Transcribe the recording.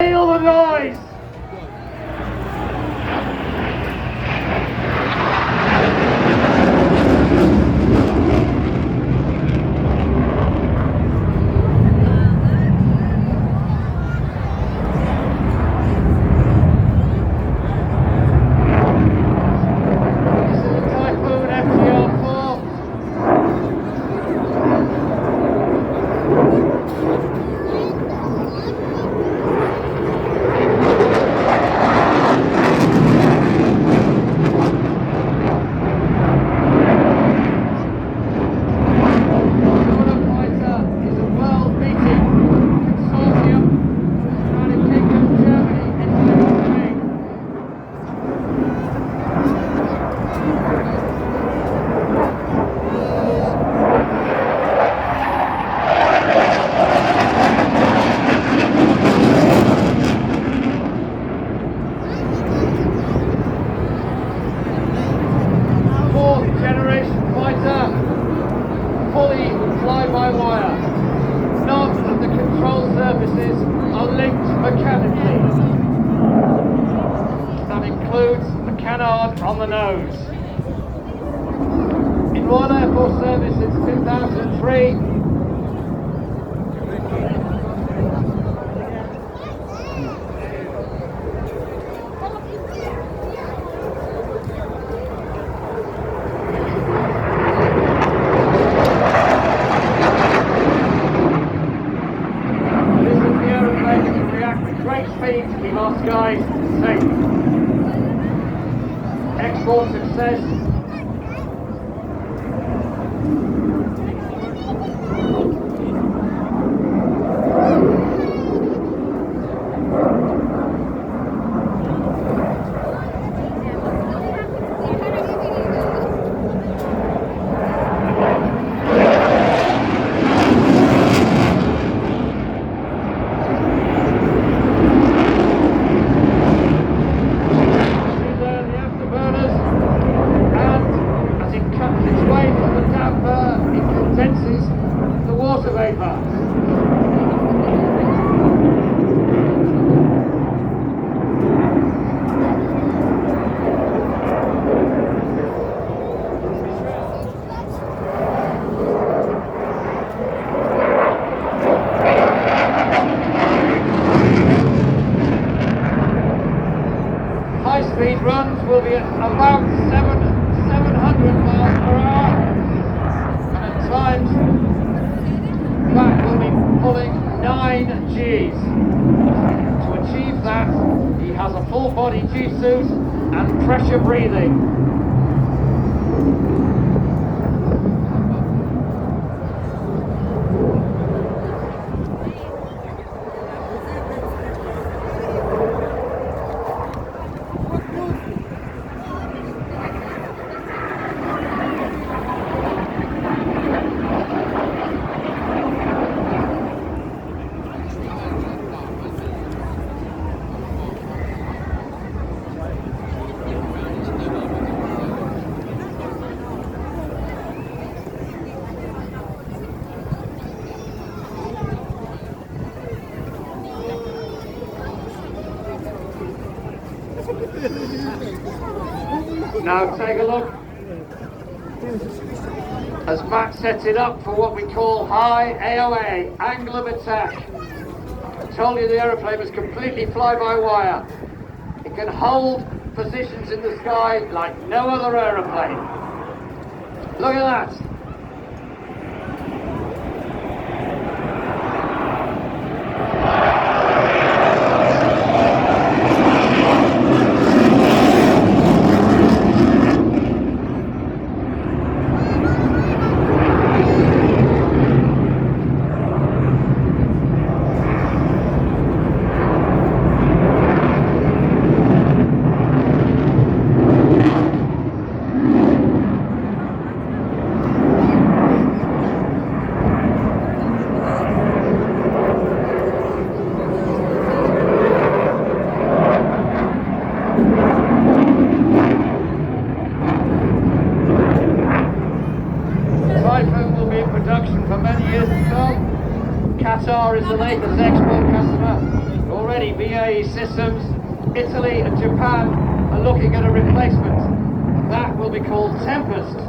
Feel the noise! Fully fly-by-wire. None of the control surfaces are linked mechanically. That includes the canard on the nose. In Royal Air Force service since 2003, speed to keep our skies safe. Export success. The water vapour. High-speed runs will be at about 700 miles per hour, and at times Mac will be pulling 9 Gs. To achieve that, he has a full-body G-suit and pressure breathing. Now take a look as Matt sets it up for what we call high AOA, angle of attack. I told you the aeroplane was completely fly-by-wire. It can hold positions in the sky like no other aeroplane. Look at that. Production for many years to come. Qatar is the latest export customer. Already BA BAE Systems, Italy and Japan are looking at a replacement. That will be called Tempest.